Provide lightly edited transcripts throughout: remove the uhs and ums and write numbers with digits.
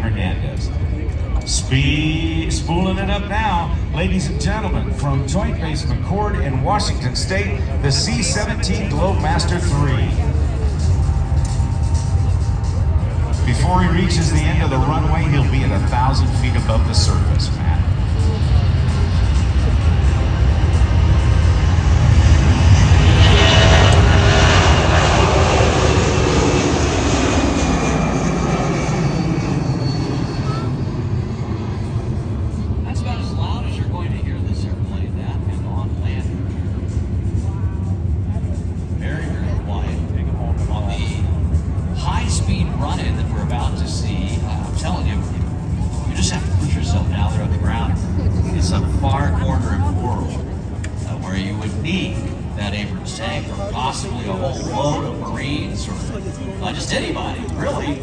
Hernandez. Spooling it up now, ladies and gentlemen, from Joint Base McChord in Washington State, the C-17 Globemaster III. Before he reaches the end of the runway, he'll be at 1,000 feet above the surface, Matt. Run-in that we're about to see, I'm telling you, you just have to put yourself down there on the ground. It's a far corner of the world where you would need that Abrams tank or possibly a whole load of Marines or just anybody. Really,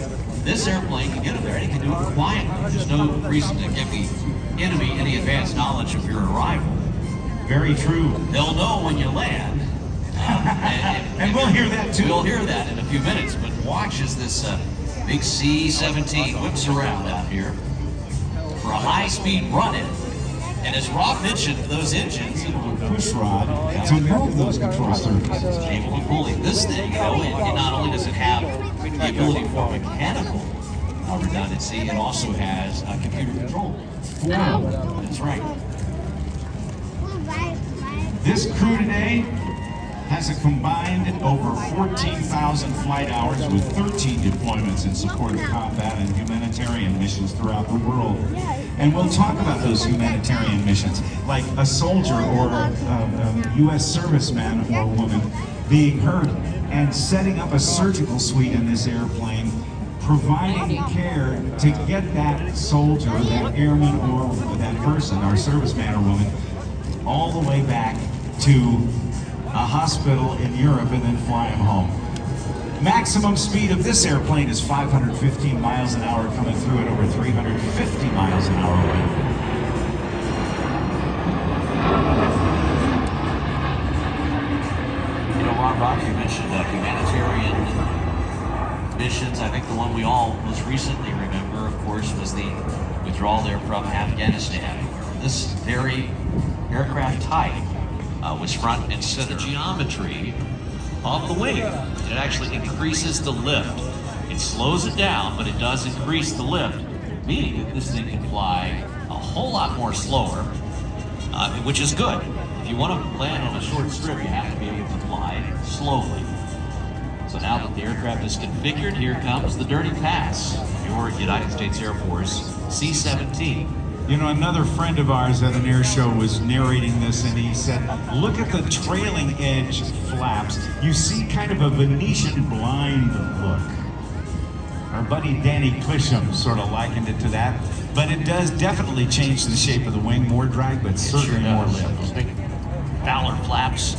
this airplane can get up there and it can do it quietly. There's no reason to give the enemy any advanced knowledge of your arrival. Very true. They'll know when you land. And we'll hear that too. We'll hear that in a few minutes, but watch as this big C-17 whips around out here for a high-speed run-in. And as Rob mentioned, those engines, push rod to move those control surfaces. Able to pull this thing, you know, and not only does it have the ability for mechanical redundancy, it also has computer control. That's right. This crew today has a combined over 14,000 flight hours with 13 deployments in support of combat and humanitarian missions throughout the world. And we'll talk about those humanitarian missions, like a soldier or a U.S. serviceman or woman being hurt and setting up a surgical suite in this airplane, providing care to get that soldier, that airman or that person, our serviceman or woman, all the way back to a hospital in Europe and then fly him home. Maximum speed of this airplane is 515 miles an hour coming through at over 350 miles an hour wind. You know, Rob, you mentioned humanitarian missions. I think the one we all most recently remember, of course, was the withdrawal there from Afghanistan. This very aircraft type was front and center geometry of the wing. It actually increases the lift. It slows it down, but it does increase the lift, meaning that this thing can fly a whole lot more slower, which is good. If you want to land on a short strip, you have to be able to fly slowly. So now that the aircraft is configured, here comes the dirty pass. Your United States Air Force C-17. You know, another friend of ours at an air show was narrating this, and he said, look at the trailing edge flaps. You see kind of a Venetian blind look. Our buddy Danny Clisham sort of likened it to that, but it does definitely change the shape of the wing. More drag, but certainly more lift. Those big Fowler flaps,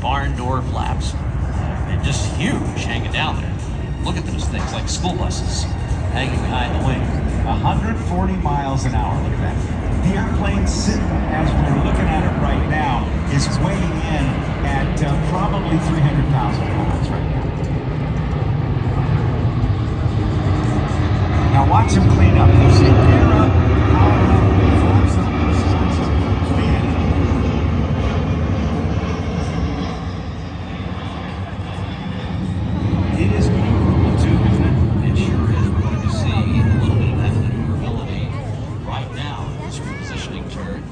barn door flaps, they're just huge hanging down there. Look at those things like school buses hanging behind the wing. 140 miles an hour, look at that. The airplane sitting, as we're looking at it right now, is weighing in at probably 300,000 pounds right now. Now watch him clean up. You see, gear up, power up, flaps up, starts up, clean it up. It is maneuverable too, isn't it? It sure is. We're going to see a little bit of that maneuverability right now in this repositioning turn.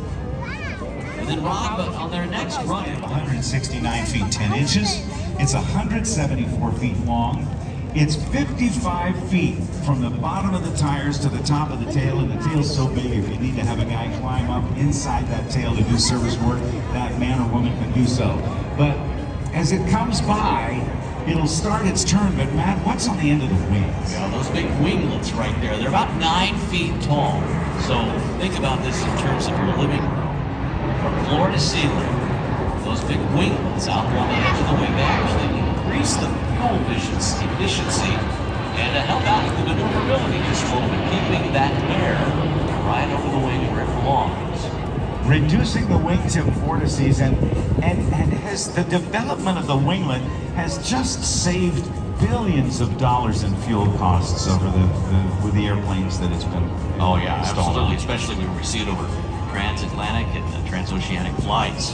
And then Rob, on their next run, 169 feet 10 inches. It's 174 feet long. It's 55 feet from the bottom of the tires to the top of the tail, and the tail's so big if you need to have a guy climb up inside that tail to do service work, that man or woman can do so. But as it comes by, it'll start its turn, but Matt, what's on the end of the wings? Yeah, those big winglets right there, they're about 9 feet tall. So think about this in terms of your living room, from floor to ceiling. Those big winglets out there on the edge of the wing, they actually increase the fuel efficiency and help out with the maneuverability just a little bit, keeping that air right over the wing where it belongs. Reducing the wingtip vortices and has the development of the winglet has just saved billions of dollars in fuel costs over with the airplanes that it's been Oh yeah, installed absolutely. on. Especially when we see it over transatlantic and transoceanic flights.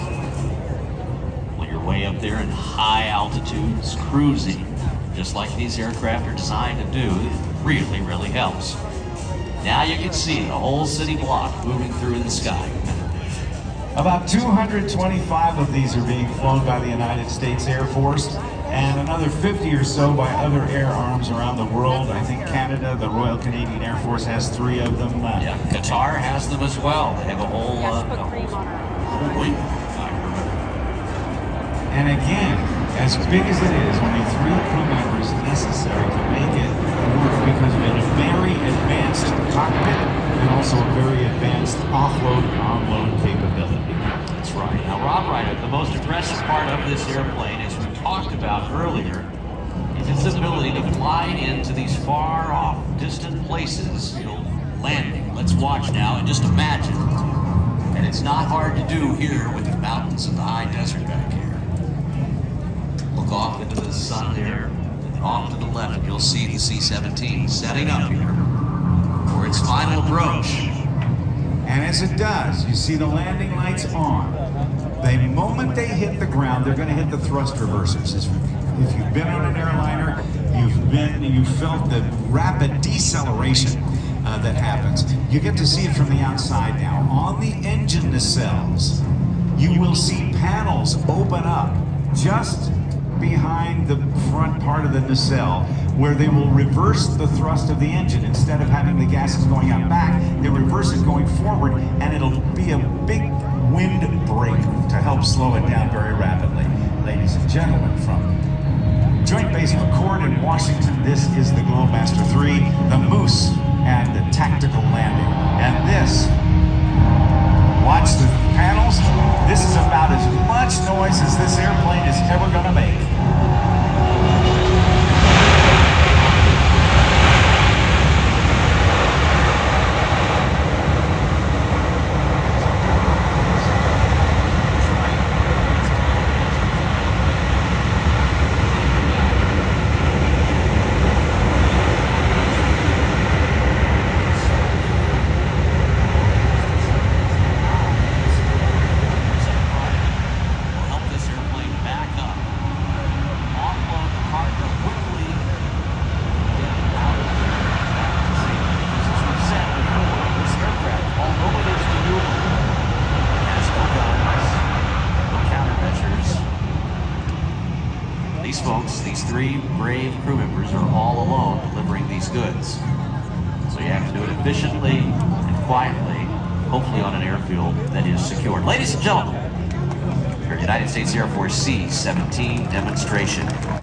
When you're way up there in high altitudes, cruising, just like these aircraft are designed to do, it really, really helps. Now you can see the whole city block moving through in the sky. About 225 of these are being flown by the United States Air Force, and another 50 or so by other air arms around the world. I think Canada, the Royal Canadian Air Force, has 3 of them. Yeah, Qatar has them as well. They have a whole wing. And again, as big as it is, only 3 crew members necessary to make it work because of a very advanced cockpit and also a very advanced offload and onload capability. That's right. Now, Rob Ryder, the most impressive part of this airplane, as we talked about earlier, is its ability to fly into these far off, distant places, landing. Let's watch now and just imagine. And it's not hard to do here with the mountains and the high desert back here. Look off into the sun there, and off to the left, you'll see the C-17 setting up here for its final approach. And as it does, you see the landing lights on. The moment they hit the ground, they're going to hit the thrust reversers. If you've been on an airliner, you've felt the rapid deceleration that happens. You get to see it from the outside now. On the engine nacelles, you will see panels open up just behind the front part of the nacelle, where they will reverse the thrust of the engine. Instead of having the gases going out back, they reverse it going forward, and it'll be a big wind brake to help slow it down very rapidly. Ladies and gentlemen, from Joint Base McChord in Washington, this is the Globemaster III, the Moose, and the tactical landing. And this, watch the panels. This is about as much noise as this airplane is ever going to make. These folks, these 3 brave crew members, are all alone delivering these goods. So you have to do it efficiently and quietly, hopefully on an airfield that is secured. Ladies and gentlemen, your United States Air Force C-17 demonstration.